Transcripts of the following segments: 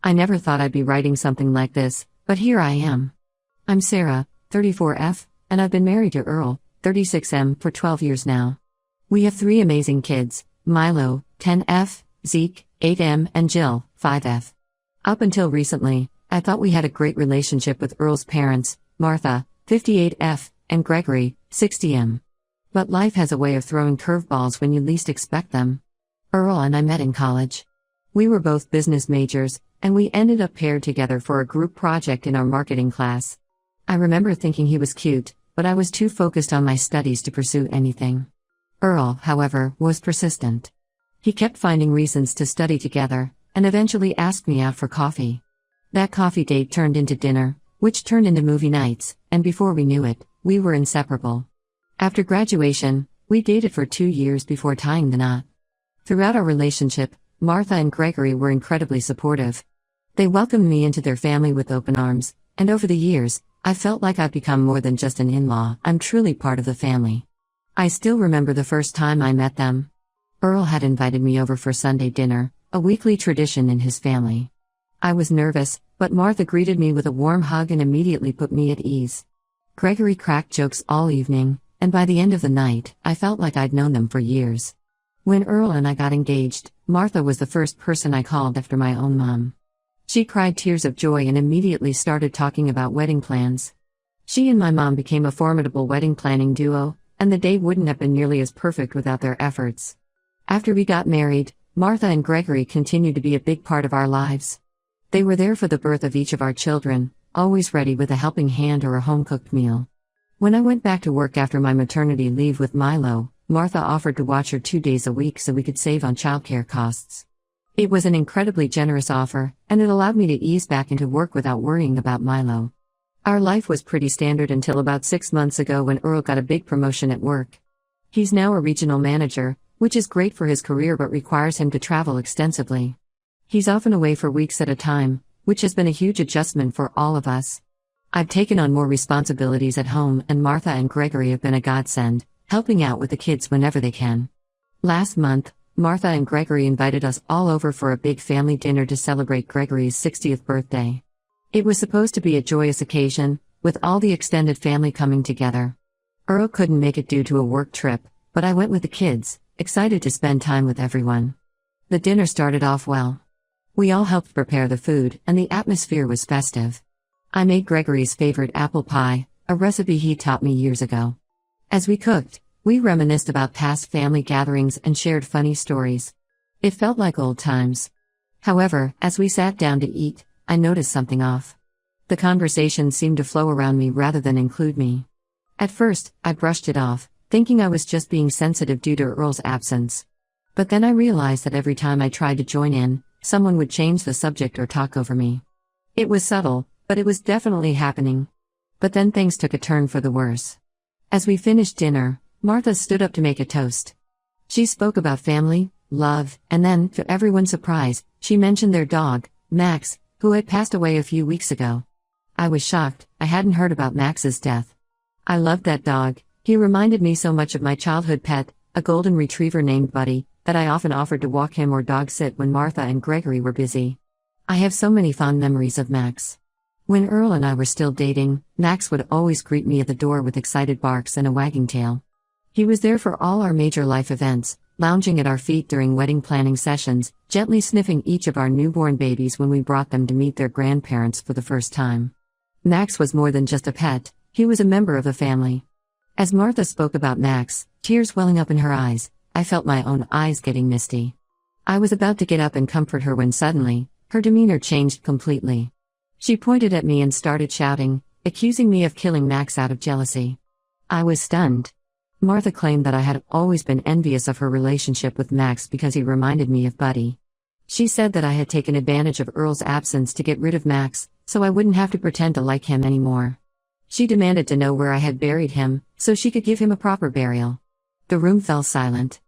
I never thought I'd be writing something like this, but here I am. I'm Sarah, 34F, and I've been married to Earl, 36M, for 12 years now. We have 3 amazing kids: Milo, 10F, Zeke, 8M, and Jill, 5F. Up until recently, I thought we had a great relationship with Earl's parents, Martha, 58F, and Gregory, 60M. But life has a way of throwing curveballs when you least expect them. Earl and I met in college. We were both business majors, and we ended up paired together for a group project in our marketing class. I remember thinking he was cute, but I was too focused on my studies to pursue anything. Earl, however, was persistent. He kept finding reasons to study together, and eventually asked me out for coffee. That coffee date turned into dinner, which turned into movie nights, and before we knew it, we were inseparable. After graduation, we dated for 2 years before tying the knot. Throughout our relationship, Martha and Gregory were incredibly supportive. They welcomed me into their family with open arms, and over the years, I felt like I've become more than just an in-law. I'm truly part of the family. I still remember the first time I met them. Earl had invited me over for Sunday dinner, a weekly tradition in his family. I was nervous, but Martha greeted me with a warm hug and immediately put me at ease. Gregory cracked jokes all evening, and by the end of the night, I felt like I'd known them for years. When Earl and I got engaged, Martha was the first person I called after my own mom. She cried tears of joy and immediately started talking about wedding plans. She and my mom became a formidable wedding planning duo, and the day wouldn't have been nearly as perfect without their efforts. After we got married, Martha and Gregory continued to be a big part of our lives. They were there for the birth of each of our children, always ready with a helping hand or a home-cooked meal. When I went back to work after my maternity leave with Milo, Martha offered to watch her 2 days a week so we could save on childcare costs. It was an incredibly generous offer, and it allowed me to ease back into work without worrying about Milo. Our life was pretty standard until about 6 months ago when Earl got a big promotion at work. He's now a regional manager, which is great for his career but requires him to travel extensively. He's often away for weeks at a time, which has been a huge adjustment for all of us. I've taken on more responsibilities at home, and Martha and Gregory have been a godsend, helping out with the kids whenever they can. Last month, Martha and Gregory invited us all over for a big family dinner to celebrate Gregory's 60th birthday. It was supposed to be a joyous occasion, with all the extended family coming together. Earl couldn't make it due to a work trip, but I went with the kids, excited to spend time with everyone. The dinner started off well. We all helped prepare the food, and the atmosphere was festive. I made Gregory's favorite apple pie, a recipe he taught me years ago. As we cooked, we reminisced about past family gatherings and shared funny stories. It felt like old times. However, as we sat down to eat, I noticed something off. The conversation seemed to flow around me rather than include me. At first, I brushed it off, thinking I was just being sensitive due to Earl's absence. But then I realized that every time I tried to join in, someone would change the subject or talk over me. It was subtle, but it was definitely happening. But then things took a turn for the worse. As we finished dinner, Martha stood up to make a toast. She spoke about family, love, and then, to everyone's surprise, she mentioned their dog, Max, who had passed away a few weeks ago. I was shocked. I hadn't heard about Max's death. I loved that dog. He reminded me so much of my childhood pet, a golden retriever named Buddy, that I often offered to walk him or dog sit when Martha and Gregory were busy. I have so many fond memories of Max. When Earl and I were still dating, Max would always greet me at the door with excited barks and a wagging tail. He was there for all our major life events, lounging at our feet during wedding planning sessions, gently sniffing each of our newborn babies when we brought them to meet their grandparents for the first time. Max was more than just a pet, he was a member of the family. As Martha spoke about Max, tears welling up in her eyes, I felt my own eyes getting misty. I was about to get up and comfort her when suddenly, her demeanor changed completely. She pointed at me and started shouting, accusing me of killing Max out of jealousy. I was stunned. Martha claimed that I had always been envious of her relationship with Max because he reminded me of Buddy. She said that I had taken advantage of Earl's absence to get rid of Max, so I wouldn't have to pretend to like him anymore. She demanded to know where I had buried him, so she could give him a proper burial. The room fell silent.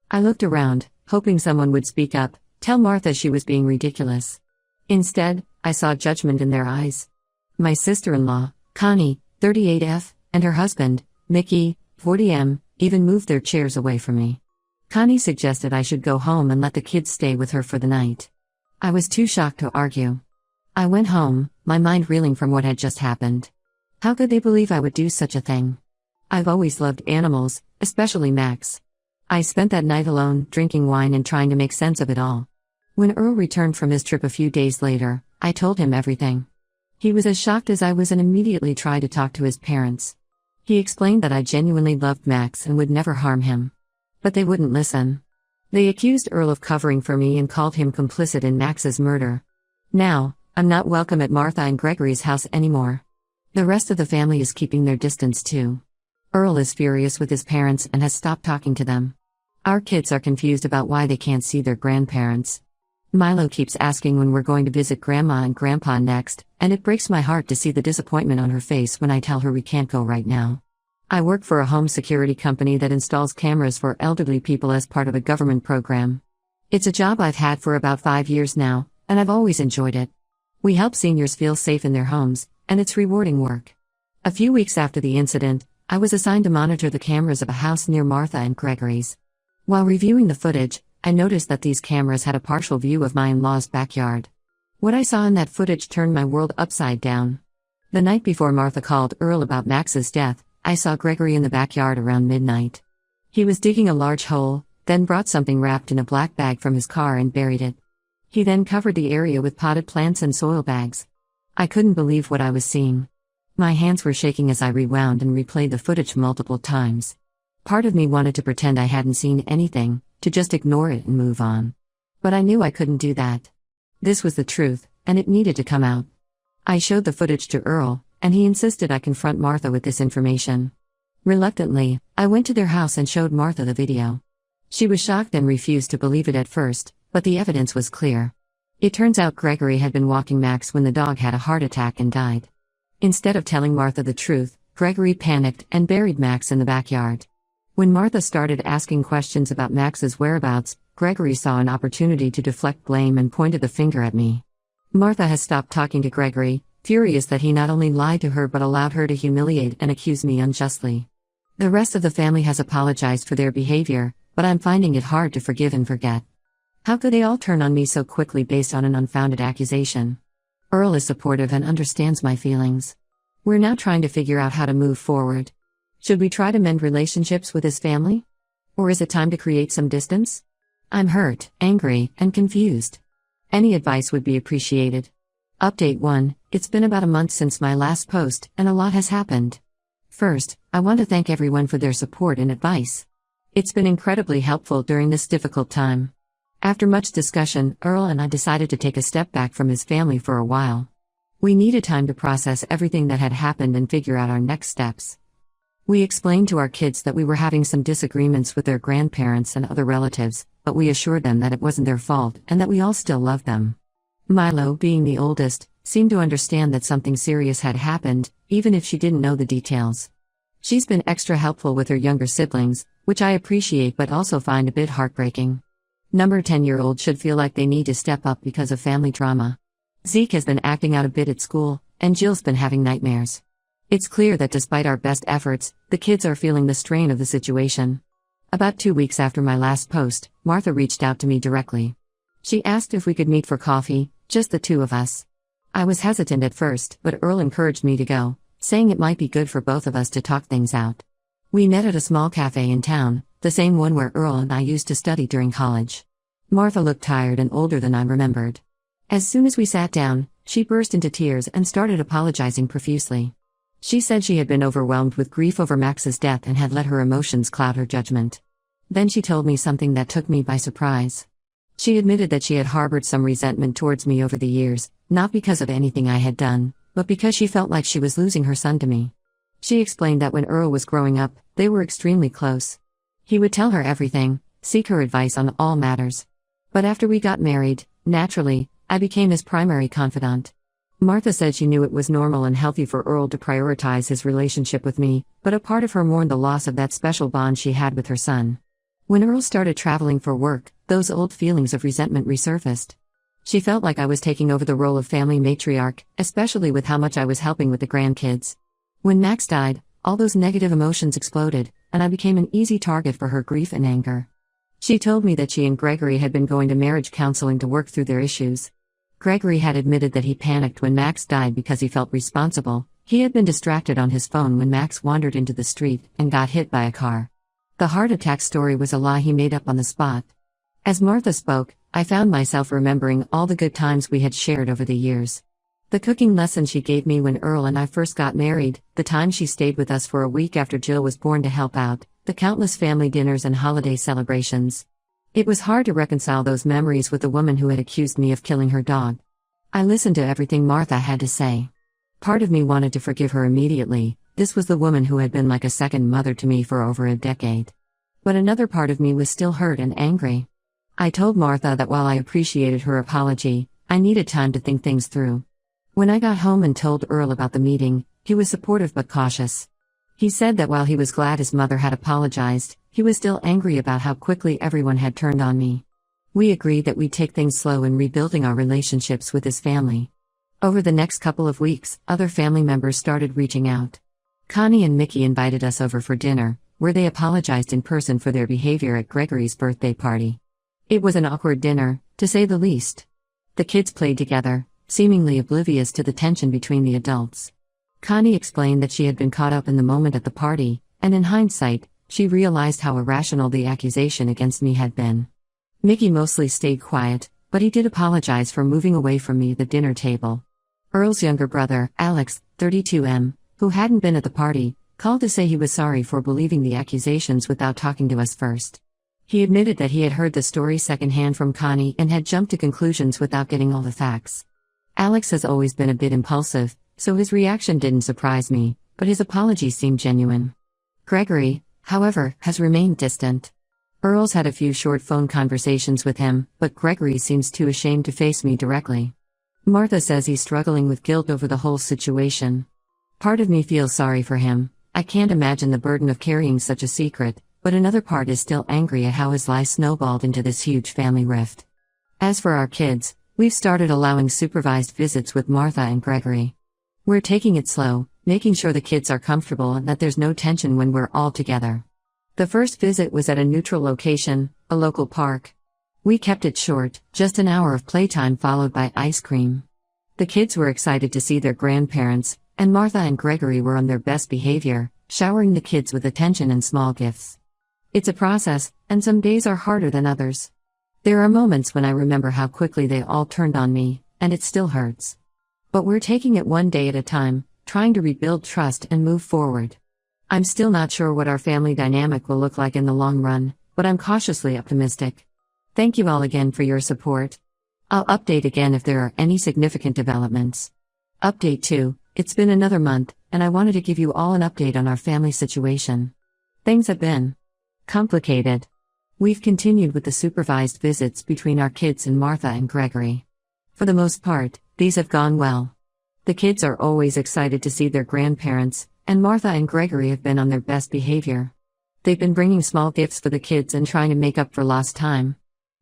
I looked around, hoping someone would speak up, tell Martha she was being ridiculous. Instead, I saw judgment in their eyes. My sister-in-law, Connie, 38F, and her husband, Mickey, 40M, even moved their chairs away from me. Connie suggested I should go home and let the kids stay with her for the night. I was too shocked to argue. I went home, my mind reeling from what had just happened. How could they believe I would do such a thing? I've always loved animals, especially Max. I spent that night alone, drinking wine and trying to make sense of it all. When Earl returned from his trip a few days later, I told him everything. He was as shocked as I was and immediately tried to talk to his parents. He explained that I genuinely loved Max and would never harm him. But they wouldn't listen. They accused Earl of covering for me and called him complicit in Max's murder. Now, I'm not welcome at Martha and Gregory's house anymore. The rest of the family is keeping their distance too. Earl is furious with his parents and has stopped talking to them. Our kids are confused about why they can't see their grandparents. Milo keeps asking when we're going to visit Grandma and Grandpa next, and it breaks my heart to see the disappointment on her face when I tell her we can't go right now. I work for a home security company that installs cameras for elderly people as part of a government program. It's a job I've had for about 5 years now, and I've always enjoyed it. We help seniors feel safe in their homes, and it's rewarding work. A few weeks after the incident, I was assigned to monitor the cameras of a house near Martha and Gregory's. While reviewing the footage, I noticed that these cameras had a partial view of my in-law's backyard. What I saw in that footage turned my world upside down. The night before Martha called Earl about Max's death, I saw Gregory in the backyard around midnight. He was digging a large hole, then brought something wrapped in a black bag from his car and buried it. He then covered the area with potted plants and soil bags. I couldn't believe what I was seeing. My hands were shaking as I rewound and replayed the footage multiple times. Part of me wanted to pretend I hadn't seen anything, to just ignore it and move on. But I knew I couldn't do that. This was the truth, and it needed to come out. I showed the footage to Earl, and he insisted I confront Martha with this information. Reluctantly, I went to their house and showed Martha the video. She was shocked and refused to believe it at first, but the evidence was clear. It turns out Gregory had been walking Max when the dog had a heart attack and died. Instead of telling Martha the truth, Gregory panicked and buried Max in the backyard. When Martha started asking questions about Max's whereabouts, Gregory saw an opportunity to deflect blame and pointed the finger at me. Martha has stopped talking to Gregory, furious that he not only lied to her but allowed her to humiliate and accuse me unjustly. The rest of the family has apologized for their behavior, but I'm finding it hard to forgive and forget. How could they all turn on me so quickly based on an unfounded accusation? Earl is supportive and understands my feelings. We're now trying to figure out how to move forward. Should we try to mend relationships with his family? Or is it time to create some distance? I'm hurt, angry, and confused. Any advice would be appreciated. Update 1. It's been about a month since my last post, and a lot has happened. First, I want to thank everyone for their support and advice. It's been incredibly helpful during this difficult time. After much discussion, Earl and I decided to take a step back from his family for a while. We needed time to process everything that had happened and figure out our next steps. We explained to our kids that we were having some disagreements with their grandparents and other relatives, but we assured them that it wasn't their fault and that we all still loved them. Milo, being the oldest, seemed to understand that something serious had happened, even if she didn't know the details. She's been extra helpful with her younger siblings, which I appreciate but also find a bit heartbreaking. Number 10-year-old should feel like they need to step up because of family drama. Zeke has been acting out a bit at school, and Jill's been having nightmares. It's clear that despite our best efforts, the kids are feeling the strain of the situation. About 2 weeks after my last post, Martha reached out to me directly. She asked if we could meet for coffee, just the two of us. I was hesitant at first, but Earl encouraged me to go, saying it might be good for both of us to talk things out. We met at a small cafe in town, the same one where Earl and I used to study during college. Martha looked tired and older than I remembered. As soon as we sat down, she burst into tears and started apologizing profusely. She said she had been overwhelmed with grief over Max's death and had let her emotions cloud her judgment. Then she told me something that took me by surprise. She admitted that she had harbored some resentment towards me over the years, not because of anything I had done, but because she felt like she was losing her son to me. She explained that when Earl was growing up, they were extremely close. He would tell her everything, seek her advice on all matters. But after we got married, naturally, I became his primary confidant. Martha said she knew it was normal and healthy for Earl to prioritize his relationship with me, but a part of her mourned the loss of that special bond she had with her son. When Earl started traveling for work, those old feelings of resentment resurfaced. She felt like I was taking over the role of family matriarch, especially with how much I was helping with the grandkids. When Max died, all those negative emotions exploded, and I became an easy target for her grief and anger. She told me that she and Gregory had been going to marriage counseling to work through their issues. Gregory had admitted that he panicked when Max died because he felt responsible. He had been distracted on his phone when Max wandered into the street and got hit by a car. The heart attack story was a lie he made up on the spot. As Martha spoke, I found myself remembering all the good times we had shared over the years. The cooking lesson she gave me when Earl and I first got married, the time she stayed with us for a week after Jill was born to help out, the countless family dinners and holiday celebrations. It was hard to reconcile those memories with the woman who had accused me of killing her dog. I listened to everything Martha had to say. Part of me wanted to forgive her immediately. This was the woman who had been like a second mother to me for over a decade. But another part of me was still hurt and angry. I told Martha that while I appreciated her apology, I needed time to think things through. When I got home and told Earl about the meeting, he was supportive but cautious. He said that while he was glad his mother had apologized, he was still angry about how quickly everyone had turned on me. We agreed that we'd take things slow in rebuilding our relationships with his family. Over the next couple of weeks, other family members started reaching out. Connie and Mickey invited us over for dinner, where they apologized in person for their behavior at Gregory's birthday party. It was an awkward dinner, to say the least. The kids played together, seemingly oblivious to the tension between the adults. Connie explained that she had been caught up in the moment at the party, and in hindsight, she realized how irrational the accusation against me had been. Mickey mostly stayed quiet, but he did apologize for moving away from me at the dinner table. Earl's younger brother, Alex, 32M, who hadn't been at the party, called to say he was sorry for believing the accusations without talking to us first. He admitted that he had heard the story secondhand from Connie and had jumped to conclusions without getting all the facts. Alex has always been a bit impulsive, so his reaction didn't surprise me, but his apology seemed genuine. Gregory, however, has remained distant. Earl's had a few short phone conversations with him, but Gregory seems too ashamed to face me directly. Martha says he's struggling with guilt over the whole situation. Part of me feels sorry for him. I can't imagine the burden of carrying such a secret, but another part is still angry at how his lie snowballed into this huge family rift. As for our kids, we've started allowing supervised visits with Martha and Gregory. We're taking it slow, making sure the kids are comfortable and that there's no tension when we're all together. The first visit was at a neutral location, a local park. We kept it short, just an hour of playtime followed by ice cream. The kids were excited to see their grandparents, and Martha and Gregory were on their best behavior, showering the kids with attention and small gifts. It's a process, and some days are harder than others. There are moments when I remember how quickly they all turned on me, and it still hurts. But we're taking it one day at a time, trying to rebuild trust and move forward. I'm still not sure what our family dynamic will look like in the long run, but I'm cautiously optimistic. Thank you all again for your support. I'll update again if there are any significant developments. Update 2, it's been another month, and I wanted to give you all an update on our family situation. Things have been complicated. We've continued with the supervised visits between our kids and Martha and Gregory. For the most part, these have gone well. The kids are always excited to see their grandparents, and Martha and Gregory have been on their best behavior. They've been bringing small gifts for the kids and trying to make up for lost time.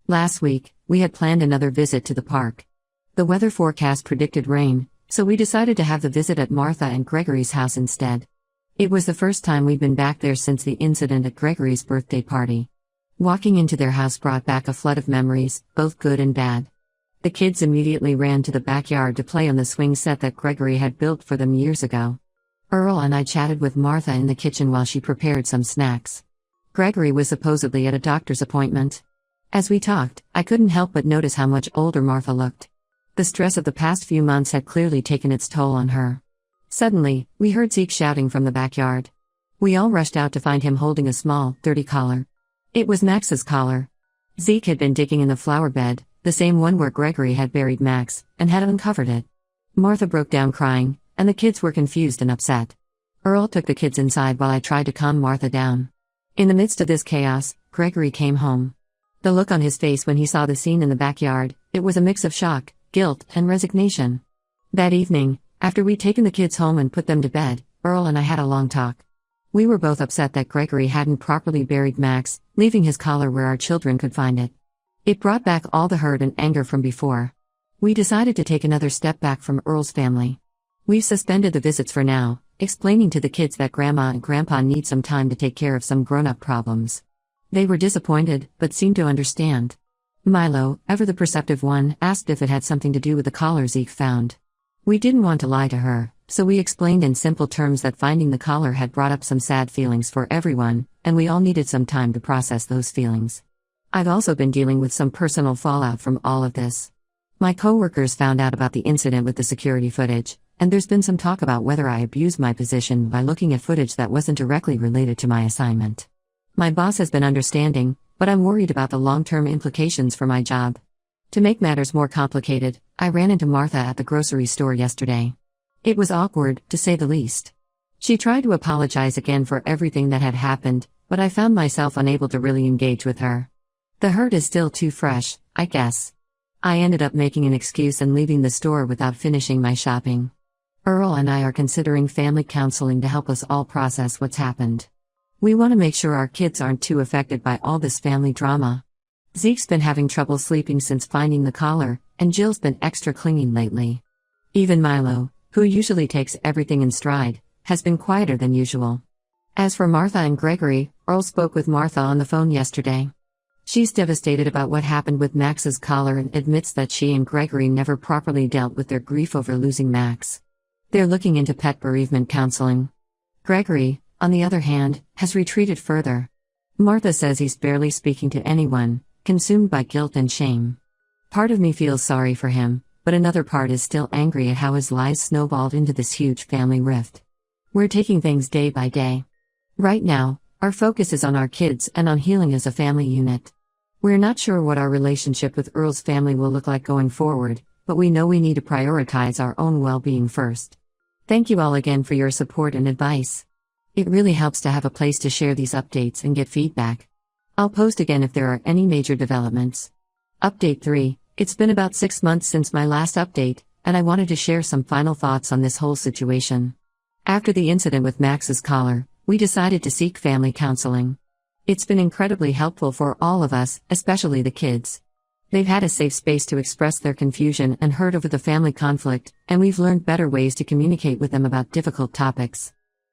Last week, we had planned another visit to the park. The weather forecast predicted rain, so we decided to have the visit at Martha and Gregory's house instead. It was the first time we'd been back there since the incident at Gregory's birthday party. Walking into their house brought back a flood of memories, both good and bad. The kids immediately ran to the backyard to play on the swing set that Gregory had built for them years ago. Earl and I chatted with Martha in the kitchen while she prepared some snacks. Gregory was supposedly at a doctor's appointment. As we talked, I couldn't help but notice how much older Martha looked. The stress of the past few months had clearly taken its toll on her. Suddenly, we heard Zeke shouting from the backyard. We all rushed out to find him holding a small, dirty collar. It was Max's collar. Zeke had been digging in the flower bed, the same one where Gregory had buried Max, and had uncovered it. Martha broke down crying, and the kids were confused and upset. Earl took the kids inside while I tried to calm Martha down. In the midst of this chaos, Gregory came home. The look on his face when he saw the scene in the backyard, it was a mix of shock, guilt, and resignation. That evening, after we'd taken the kids home and put them to bed, Earl and I had a long talk. We were both upset that Gregory hadn't properly buried Max, leaving his collar where our children could find it. It brought back all the hurt and anger from before. We decided to take another step back from Earl's family. We've suspended the visits for now, explaining to the kids that Grandma and Grandpa need some time to take care of some grown-up problems. They were disappointed, but seemed to understand. Milo, ever the perceptive one, asked if it had something to do with the collar Zeke found. We didn't want to lie to her, so we explained in simple terms that finding the collar had brought up some sad feelings for everyone, and we all needed some time to process those feelings. I've also been dealing with some personal fallout from all of this. My coworkers found out about the incident with the security footage, and there's been some talk about whether I abused my position by looking at footage that wasn't directly related to my assignment. My boss has been understanding, but I'm worried about the long-term implications for my job. To make matters more complicated, I ran into Martha at the grocery store yesterday. It was awkward, to say the least. She tried to apologize again for everything that had happened, but I found myself unable to really engage with her. The hurt is still too fresh, I guess. I ended up making an excuse and leaving the store without finishing my shopping. Earl and I are considering family counseling to help us all process what's happened. We want to make sure our kids aren't too affected by all this family drama. Zeke's been having trouble sleeping since finding the collar, and Jill's been extra clingy lately. Even Milo, who usually takes everything in stride, has been quieter than usual. As for Martha and Gregory, Earl spoke with Martha on the phone yesterday. She's devastated about what happened with Max's collar and admits that she and Gregory never properly dealt with their grief over losing Max. They're looking into pet bereavement counseling. Gregory, on the other hand, has retreated further. Martha says he's barely speaking to anyone, consumed by guilt and shame. Part of me feels sorry for him, but another part is still angry at how his lies snowballed into this huge family rift. We're taking things day by day. Right now, our focus is on our kids and on healing as a family unit. We're not sure what our relationship with Earl's family will look like going forward, but we know we need to prioritize our own well-being first. Thank you all again for your support and advice. It really helps to have a place to share these updates and get feedback. I'll post again if there are any major developments. Update 3. It's been about 6 months since my last update, and I wanted to share some final thoughts on this whole situation. After the incident with Max's collar, we decided to seek family counseling. It's been incredibly helpful for all of us, especially the kids. They've had a safe space to express their confusion and hurt over the family conflict, and we've learned better ways to communicate with them about difficult topics.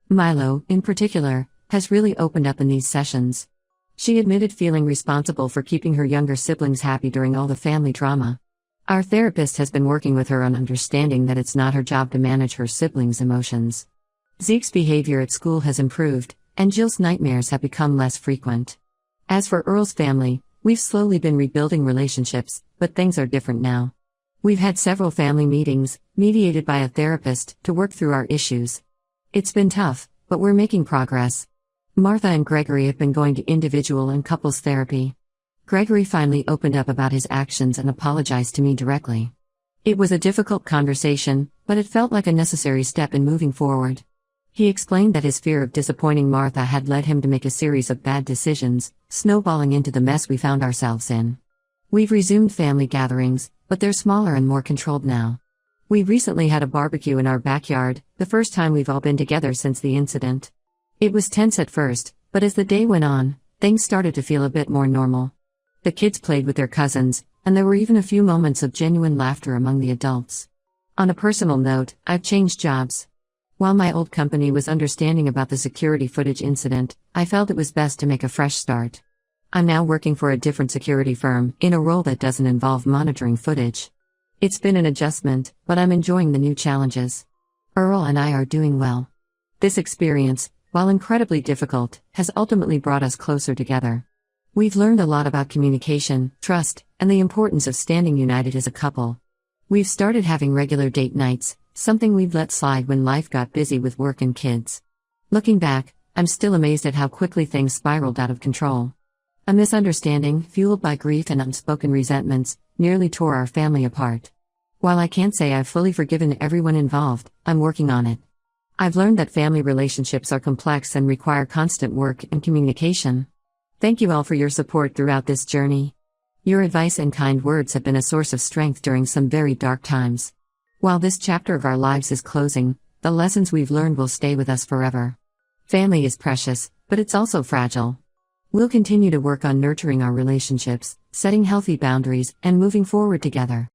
Milo, in particular, has really opened up in these sessions. She admitted feeling responsible for keeping her younger siblings happy during all the family drama. Our therapist has been working with her on understanding that it's not her job to manage her siblings' emotions. Zeke's behavior at school has improved, and Jill's nightmares have become less frequent. As for Earl's family, we've slowly been rebuilding relationships, but things are different now. We've had several family meetings, mediated by a therapist, to work through our issues. It's been tough, but we're making progress. Martha and Gregory have been going to individual and couples therapy. Gregory finally opened up about his actions and apologized to me directly. It was a difficult conversation, but it felt like a necessary step in moving forward. He explained that his fear of disappointing Martha had led him to make a series of bad decisions, snowballing into the mess we found ourselves in. We've resumed family gatherings, but they're smaller and more controlled now. We recently had a barbecue in our backyard, the first time we've all been together since the incident. It was tense at first, but as the day went on, things started to feel a bit more normal. The kids played with their cousins, and there were even a few moments of genuine laughter among the adults. On a personal note, I've changed jobs. While my old company was understanding about the security footage incident, I felt it was best to make a fresh start. I'm now working for a different security firm, in a role that doesn't involve monitoring footage. It's been an adjustment, but I'm enjoying the new challenges. Earl and I are doing well. This experience, while incredibly difficult, has ultimately brought us closer together. We've learned a lot about communication, trust, and the importance of standing united as a couple. We've started having regular date nights, something we'd let slide when life got busy with work and kids. Looking back, I'm still amazed at how quickly things spiraled out of control. A misunderstanding, fueled by grief and unspoken resentments, nearly tore our family apart. While I can't say I've fully forgiven everyone involved, I'm working on it. I've learned that family relationships are complex and require constant work and communication. Thank you all for your support throughout this journey. Your advice and kind words have been a source of strength during some very dark times. While this chapter of our lives is closing, the lessons we've learned will stay with us forever. Family is precious, but it's also fragile. We'll continue to work on nurturing our relationships, setting healthy boundaries, and moving forward together.